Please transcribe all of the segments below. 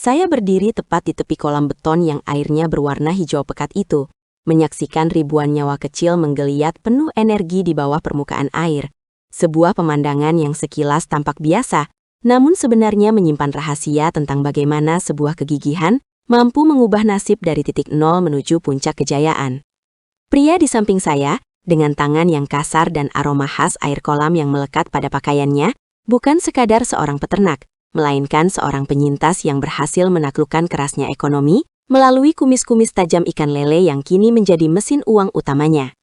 Saya berdiri tepat di tepi kolam beton yang airnya berwarna hijau pekat itu, menyaksikan ribuan nyawa kecil menggeliat penuh energi di bawah permukaan air. Sebuah pemandangan yang sekilas tampak biasa, namun sebenarnya menyimpan rahasia tentang bagaimana sebuah kegigihan mampu mengubah nasib dari titik nol menuju puncak kejayaan. Pria di samping saya, dengan tangan yang kasar dan aroma khas air kolam yang melekat pada pakaiannya, bukan sekadar seorang peternak, melainkan seorang penyintas yang berhasil menaklukkan kerasnya ekonomi melalui kumis-kumis tajam ikan lele yang kini menjadi mesin uang utamanya.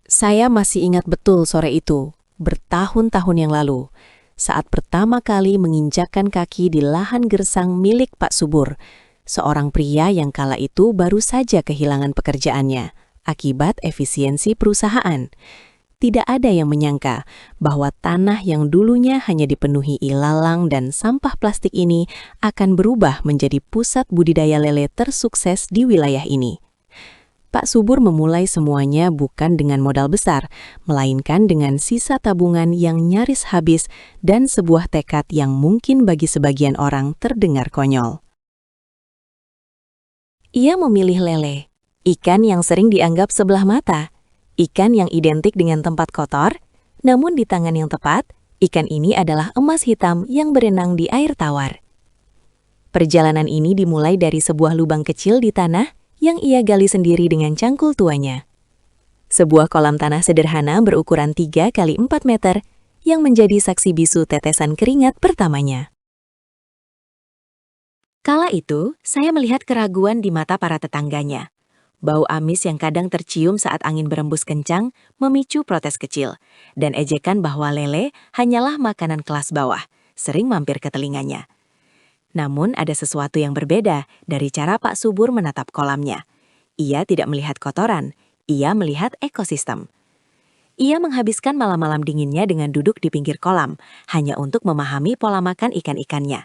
Saya masih ingat betul sore itu, bertahun-tahun yang lalu, saat pertama kali menginjakkan kaki di lahan gersang milik Pak Subur, seorang pria yang kala itu baru saja kehilangan pekerjaannya akibat efisiensi perusahaan. Tidak ada yang menyangka bahwa tanah yang dulunya hanya dipenuhi ilalang dan sampah plastik ini akan berubah menjadi pusat budidaya lele tersukses di wilayah ini. Pak Subur memulai semuanya bukan dengan modal besar, melainkan dengan sisa tabungan yang nyaris habis dan sebuah tekad yang mungkin bagi sebagian orang terdengar konyol. Ia memilih lele, ikan yang sering dianggap sebelah mata, ikan yang identik dengan tempat kotor, namun di tangan yang tepat, ikan ini adalah emas hitam yang berenang di air tawar. Perjalanan ini dimulai dari sebuah lubang kecil di tanah yang ia gali sendiri dengan cangkul tuanya. Sebuah kolam tanah sederhana berukuran 3 x 4 meter yang menjadi saksi bisu tetesan keringat pertamanya. Kala itu, saya melihat keraguan di mata para tetangganya. Bau amis yang kadang tercium saat angin berembus kencang memicu protes kecil, dan ejekan bahwa lele hanyalah makanan kelas bawah, sering mampir ke telinganya. Namun ada sesuatu yang berbeda dari cara Pak Subur menatap kolamnya. Ia tidak melihat kotoran, ia melihat ekosistem. Ia menghabiskan malam-malam dinginnya dengan duduk di pinggir kolam, hanya untuk memahami pola makan ikan-ikannya,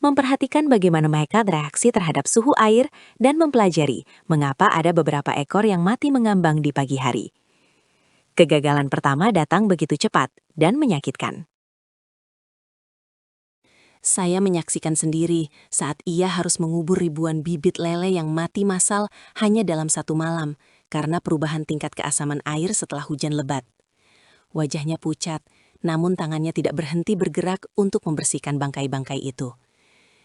memperhatikan bagaimana mereka bereaksi terhadap suhu air, dan mempelajari mengapa ada beberapa ekor yang mati mengambang di pagi hari. Kegagalan pertama datang begitu cepat dan menyakitkan. Saya menyaksikan sendiri saat ia harus mengubur ribuan bibit lele yang mati massal hanya dalam satu malam karena perubahan tingkat keasaman air setelah hujan lebat. Wajahnya pucat, namun tangannya tidak berhenti bergerak untuk membersihkan bangkai-bangkai itu.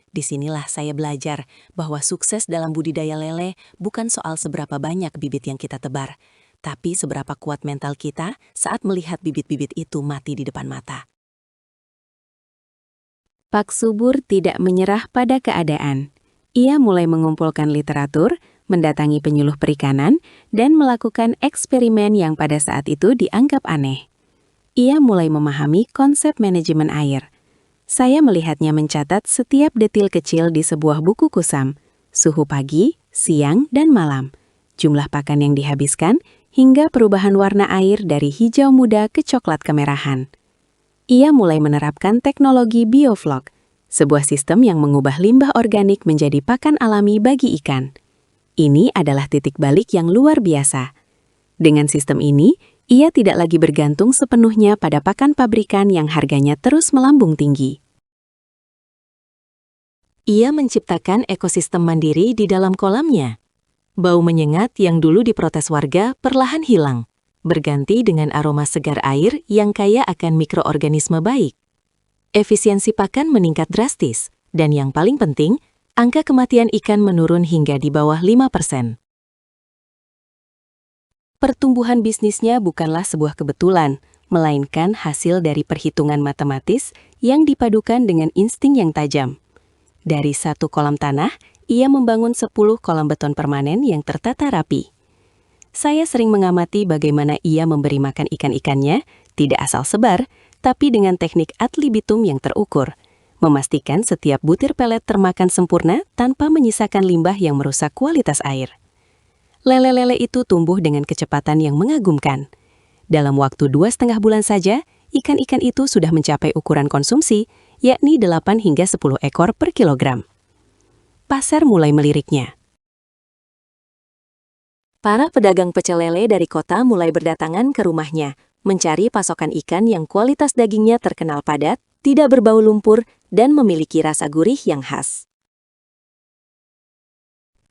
Disinilah saya belajar bahwa sukses dalam budidaya lele bukan soal seberapa banyak bibit yang kita tebar, tapi seberapa kuat mental kita saat melihat bibit-bibit itu mati di depan mata. Pak Subur tidak menyerah pada keadaan. Ia mulai mengumpulkan literatur, mendatangi penyuluh perikanan, dan melakukan eksperimen yang pada saat itu dianggap aneh. Ia mulai memahami konsep manajemen air. Saya melihatnya mencatat setiap detil kecil di sebuah buku kusam, suhu pagi, siang, dan malam, jumlah pakan yang dihabiskan, hingga perubahan warna air dari hijau muda ke coklat kemerahan. Ia mulai menerapkan teknologi bioflok, sebuah sistem yang mengubah limbah organik menjadi pakan alami bagi ikan. Ini adalah titik balik yang luar biasa. Dengan sistem ini, ia tidak lagi bergantung sepenuhnya pada pakan pabrikan yang harganya terus melambung tinggi. Ia menciptakan ekosistem mandiri di dalam kolamnya. Bau menyengat yang dulu diprotes warga perlahan hilang, berganti dengan aroma segar air yang kaya akan mikroorganisme baik. Efisiensi pakan meningkat drastis, dan yang paling penting, angka kematian ikan menurun hingga di bawah 5%. Pertumbuhan bisnisnya bukanlah sebuah kebetulan, melainkan hasil dari perhitungan matematis yang dipadukan dengan insting yang tajam. Dari satu kolam tanah, ia membangun 10 kolam beton permanen yang tertata rapi. Saya sering mengamati bagaimana ia memberi makan ikan-ikannya, tidak asal sebar, tapi dengan teknik ad libitum yang terukur, memastikan setiap butir pelet termakan sempurna tanpa menyisakan limbah yang merusak kualitas air. Lele-lele itu tumbuh dengan kecepatan yang mengagumkan. Dalam waktu 2,5 bulan saja, ikan-ikan itu sudah mencapai ukuran konsumsi, yakni 8 hingga 10 ekor per kilogram. Pasar mulai meliriknya. Para pedagang pecel lele dari kota mulai berdatangan ke rumahnya, mencari pasokan ikan yang kualitas dagingnya terkenal padat, tidak berbau lumpur, dan memiliki rasa gurih yang khas.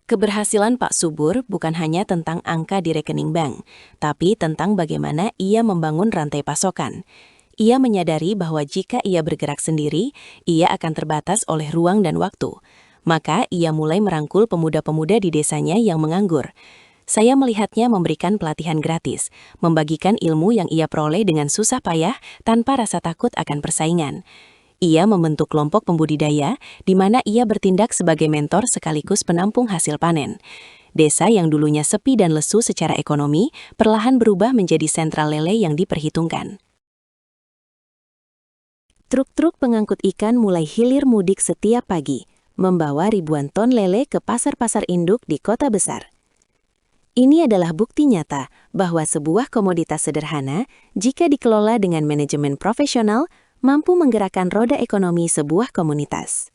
Keberhasilan Pak Subur bukan hanya tentang angka di rekening bank, tapi tentang bagaimana ia membangun rantai pasokan. Ia menyadari bahwa jika ia bergerak sendiri, ia akan terbatas oleh ruang dan waktu. Maka ia mulai merangkul pemuda-pemuda di desanya yang menganggur. Saya melihatnya memberikan pelatihan gratis, membagikan ilmu yang ia peroleh dengan susah payah tanpa rasa takut akan persaingan. Ia membentuk kelompok pembudidaya di mana ia bertindak sebagai mentor sekaligus penampung hasil panen. Desa yang dulunya sepi dan lesu secara ekonomi perlahan berubah menjadi sentral lele yang diperhitungkan. Truk-truk pengangkut ikan mulai hilir mudik setiap pagi, membawa ribuan ton lele ke pasar-pasar induk di kota besar. Ini adalah bukti nyata bahwa sebuah komoditas sederhana, jika dikelola dengan manajemen profesional, mampu menggerakkan roda ekonomi sebuah komunitas.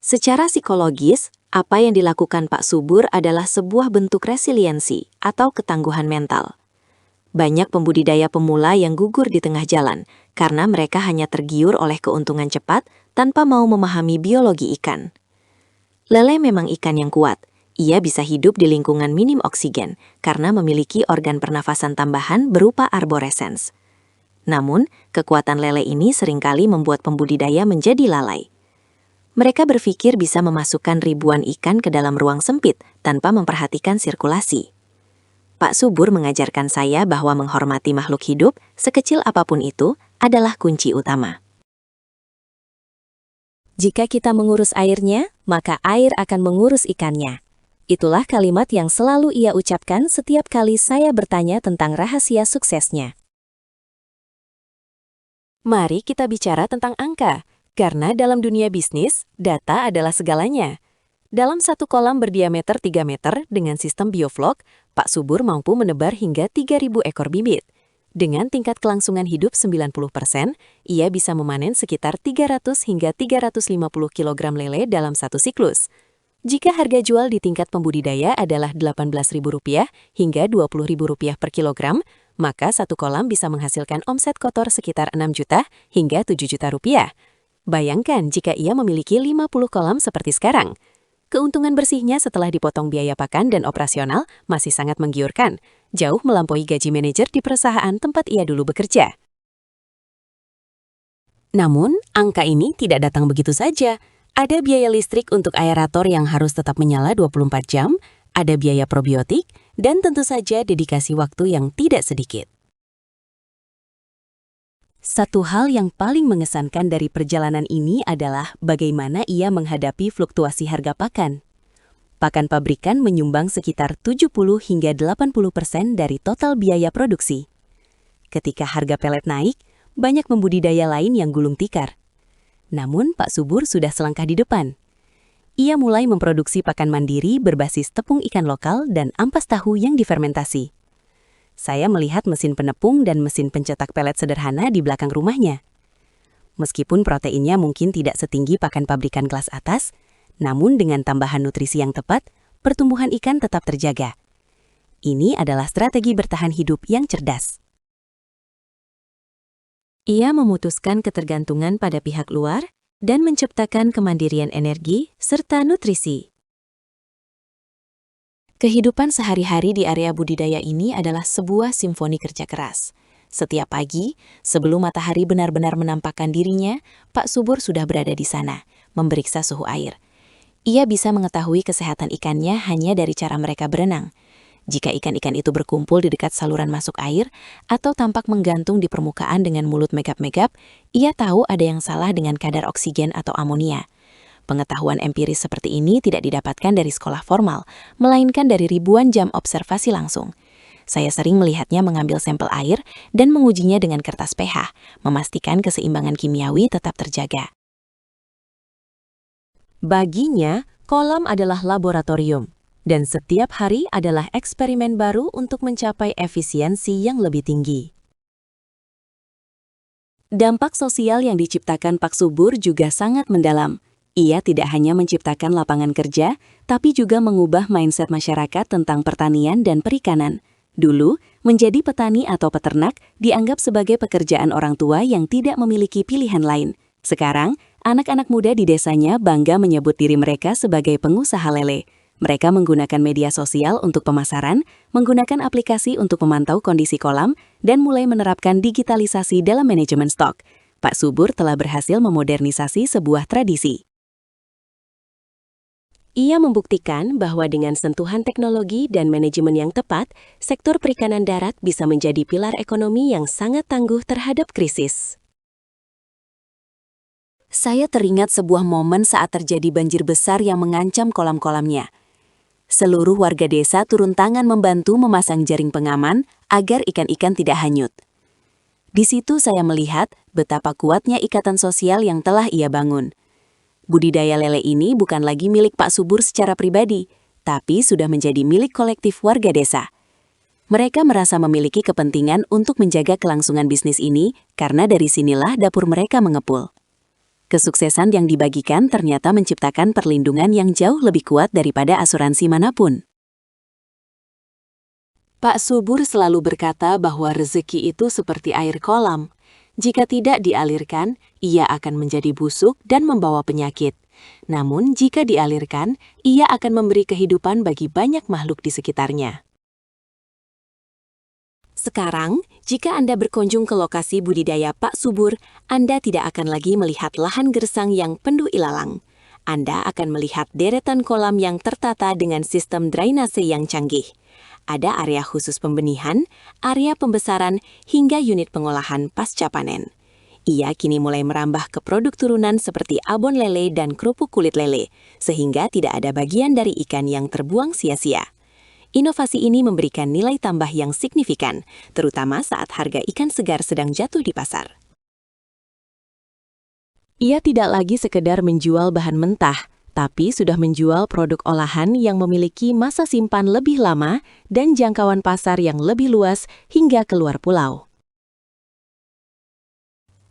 Secara psikologis, apa yang dilakukan Pak Subur adalah sebuah bentuk resiliensi atau ketangguhan mental. Banyak pembudidaya pemula yang gugur di tengah jalan karena mereka hanya tergiur oleh keuntungan cepat tanpa mau memahami biologi ikan. Lele memang ikan yang kuat. Ia bisa hidup di lingkungan minim oksigen karena memiliki organ pernafasan tambahan berupa arborescens. Namun, kekuatan lele ini seringkali membuat pembudidaya menjadi lalai. Mereka berpikir bisa memasukkan ribuan ikan ke dalam ruang sempit tanpa memperhatikan sirkulasi. Pak Subur mengajarkan saya bahwa menghormati makhluk hidup, sekecil apapun itu, adalah kunci utama. Jika kita mengurus airnya, maka air akan mengurus ikannya. Itulah kalimat yang selalu ia ucapkan setiap kali saya bertanya tentang rahasia suksesnya. Mari kita bicara tentang angka, karena dalam dunia bisnis, data adalah segalanya. Dalam satu kolam berdiameter 3 meter dengan sistem bioflok, Pak Subur mampu menebar hingga 3.000 ekor bibit. Dengan tingkat kelangsungan hidup 90%, ia bisa memanen sekitar 300 hingga 350 kg lele dalam satu siklus. Jika harga jual di tingkat pembudidaya adalah Rp18.000 hingga Rp20.000 per kilogram, maka satu kolam bisa menghasilkan omset kotor sekitar 6 juta hingga 7 juta rupiah. Bayangkan jika ia memiliki 50 kolam seperti sekarang. Keuntungan bersihnya setelah dipotong biaya pakan dan operasional masih sangat menggiurkan, jauh melampaui gaji manajer di perusahaan tempat ia dulu bekerja. Namun, angka ini tidak datang begitu saja. Ada biaya listrik untuk aerator yang harus tetap menyala 24 jam, ada biaya probiotik, dan tentu saja dedikasi waktu yang tidak sedikit. Satu hal yang paling mengesankan dari perjalanan ini adalah bagaimana ia menghadapi fluktuasi harga pakan. Pakan pabrikan menyumbang sekitar 70 hingga 80% dari total biaya produksi. Ketika harga pelet naik, banyak pembudidaya lain yang gulung tikar. Namun, Pak Subur sudah selangkah di depan. Ia mulai memproduksi pakan mandiri berbasis tepung ikan lokal dan ampas tahu yang difermentasi. Saya melihat mesin penepung dan mesin pencetak pelet sederhana di belakang rumahnya. Meskipun proteinnya mungkin tidak setinggi pakan pabrikan kelas atas, namun dengan tambahan nutrisi yang tepat, pertumbuhan ikan tetap terjaga. Ini adalah strategi bertahan hidup yang cerdas. Ia memutuskan ketergantungan pada pihak luar dan menciptakan kemandirian energi serta nutrisi. Kehidupan sehari-hari di area budidaya ini adalah sebuah simfoni kerja keras. Setiap pagi, sebelum matahari benar-benar menampakkan dirinya, Pak Subur sudah berada di sana, memeriksa suhu air. Ia bisa mengetahui kesehatan ikannya hanya dari cara mereka berenang. Jika ikan-ikan itu berkumpul di dekat saluran masuk air atau tampak menggantung di permukaan dengan mulut megap-megap, ia tahu ada yang salah dengan kadar oksigen atau amonia. Pengetahuan empiris seperti ini tidak didapatkan dari sekolah formal, melainkan dari ribuan jam observasi langsung. Saya sering melihatnya mengambil sampel air dan mengujinya dengan kertas pH, memastikan keseimbangan kimiawi tetap terjaga. Baginya, kolam adalah laboratorium. Dan setiap hari adalah eksperimen baru untuk mencapai efisiensi yang lebih tinggi. Dampak sosial yang diciptakan Pak Subur juga sangat mendalam. Ia tidak hanya menciptakan lapangan kerja, tapi juga mengubah mindset masyarakat tentang pertanian dan perikanan. Dulu, Menjadi petani atau peternak dianggap sebagai pekerjaan orang tua yang tidak memiliki pilihan lain. Sekarang, anak-anak muda di desanya bangga menyebut diri mereka sebagai pengusaha lele. Mereka menggunakan media sosial untuk pemasaran, menggunakan aplikasi untuk memantau kondisi kolam, dan mulai menerapkan digitalisasi dalam manajemen stok. Pak Subur telah berhasil memodernisasi sebuah tradisi. Ia membuktikan bahwa dengan sentuhan teknologi dan manajemen yang tepat, sektor perikanan darat bisa menjadi pilar ekonomi yang sangat tangguh terhadap krisis. Saya teringat sebuah momen saat terjadi banjir besar yang mengancam kolam-kolamnya. Seluruh warga desa turun tangan membantu memasang jaring pengaman agar ikan-ikan tidak hanyut. Di situ saya melihat betapa kuatnya ikatan sosial yang telah ia bangun. Budidaya lele ini bukan lagi milik Pak Subur secara pribadi, tapi sudah menjadi milik kolektif warga desa. Mereka merasa memiliki kepentingan untuk menjaga kelangsungan bisnis ini karena dari sinilah dapur mereka mengepul. Kesuksesan yang dibagikan ternyata menciptakan perlindungan yang jauh lebih kuat daripada asuransi manapun. Pak Subur selalu berkata bahwa rezeki itu seperti air kolam. Jika tidak dialirkan, ia akan menjadi busuk dan membawa penyakit. Namun, jika dialirkan, ia akan memberi kehidupan bagi banyak makhluk di sekitarnya. Sekarang, jika Anda berkunjung ke lokasi budidaya Pak Subur, Anda tidak akan lagi melihat lahan gersang yang penuh ilalang. Anda akan melihat deretan kolam yang tertata dengan sistem drainase yang canggih. Ada area khusus pembenihan, area pembesaran, hingga unit pengolahan pasca panen. Ia kini mulai merambah ke produk turunan seperti abon lele dan kerupuk kulit lele, sehingga tidak ada bagian dari ikan yang terbuang sia-sia. Inovasi ini memberikan nilai tambah yang signifikan, terutama saat harga ikan segar sedang jatuh di pasar. Ia tidak lagi sekedar menjual bahan mentah, tapi sudah menjual produk olahan yang memiliki masa simpan lebih lama dan jangkauan pasar yang lebih luas hingga keluar pulau.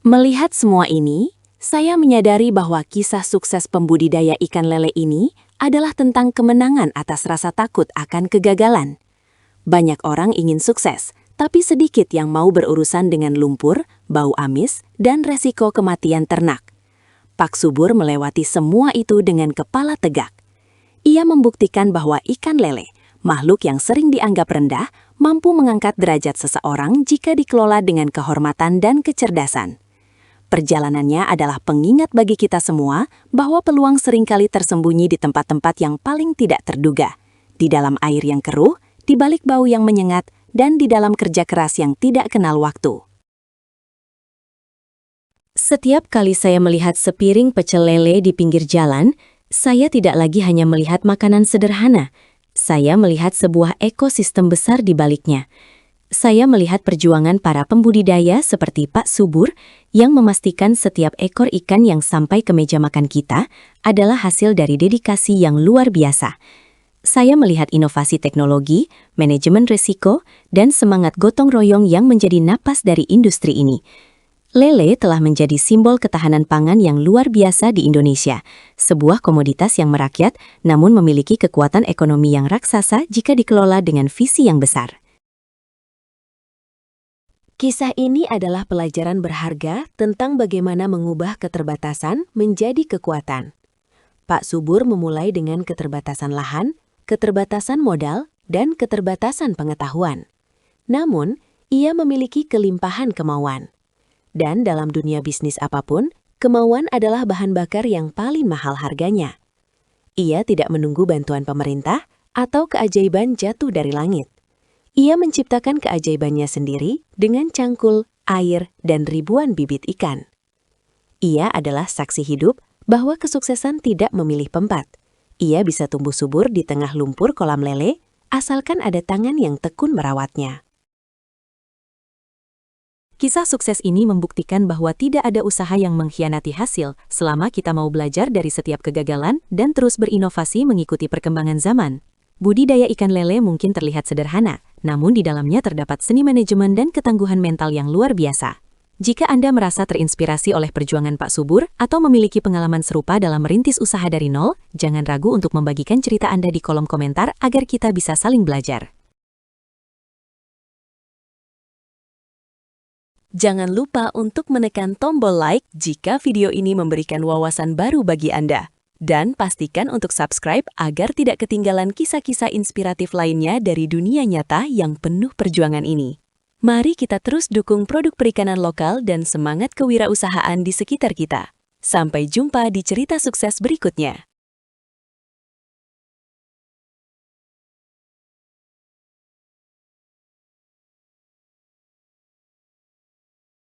Melihat semua ini, saya menyadari bahwa kisah sukses pembudidaya ikan lele ini adalah tentang kemenangan atas rasa takut akan kegagalan. Banyak orang ingin sukses, tapi sedikit yang mau berurusan dengan lumpur, bau amis, dan resiko kematian ternak. Pak Subur melewati semua itu dengan kepala tegak. Ia membuktikan bahwa ikan lele, makhluk yang sering dianggap rendah, mampu mengangkat derajat seseorang jika dikelola dengan kehormatan dan kecerdasan. Perjalanannya adalah pengingat bagi kita semua bahwa peluang seringkali tersembunyi di tempat-tempat yang paling tidak terduga, di dalam air yang keruh, di balik bau yang menyengat, dan di dalam kerja keras yang tidak kenal waktu. Setiap kali saya melihat sepiring pecel lele di pinggir jalan, saya tidak lagi hanya melihat makanan sederhana. Saya melihat sebuah ekosistem besar di baliknya. Saya melihat perjuangan para pembudidaya seperti Pak Subur yang memastikan setiap ekor ikan yang sampai ke meja makan kita adalah hasil dari dedikasi yang luar biasa. Saya melihat inovasi teknologi, manajemen risiko, dan semangat gotong royong yang menjadi napas dari industri ini. Lele telah menjadi simbol ketahanan pangan yang luar biasa di Indonesia, sebuah komoditas yang merakyat namun memiliki kekuatan ekonomi yang raksasa jika dikelola dengan visi yang besar. Kisah ini adalah pelajaran berharga tentang bagaimana mengubah keterbatasan menjadi kekuatan. Pak Subur memulai dengan keterbatasan lahan, keterbatasan modal, dan keterbatasan pengetahuan. Namun, ia memiliki kelimpahan kemauan. Dan dalam dunia bisnis apapun, kemauan adalah bahan bakar yang paling mahal harganya. Ia tidak menunggu bantuan pemerintah atau keajaiban jatuh dari langit. Ia menciptakan keajaibannya sendiri dengan cangkul, air, dan ribuan bibit ikan. Ia adalah saksi hidup bahwa kesuksesan tidak memilih tempat. Ia bisa tumbuh subur di tengah lumpur kolam lele, asalkan ada tangan yang tekun merawatnya. Kisah sukses ini membuktikan bahwa tidak ada usaha yang mengkhianati hasil selama kita mau belajar dari setiap kegagalan dan terus berinovasi mengikuti perkembangan zaman. Budidaya ikan lele mungkin terlihat sederhana, namun di dalamnya terdapat seni manajemen dan ketangguhan mental yang luar biasa. Jika Anda merasa terinspirasi oleh perjuangan Pak Subur atau memiliki pengalaman serupa dalam merintis usaha dari nol, jangan ragu untuk membagikan cerita Anda di kolom komentar agar kita bisa saling belajar. Jangan lupa untuk menekan tombol like jika video ini memberikan wawasan baru bagi Anda. Dan pastikan untuk subscribe agar tidak ketinggalan kisah-kisah inspiratif lainnya dari dunia nyata yang penuh perjuangan ini. Mari kita terus dukung produk perikanan lokal dan semangat kewirausahaan di sekitar kita. Sampai jumpa di cerita sukses berikutnya.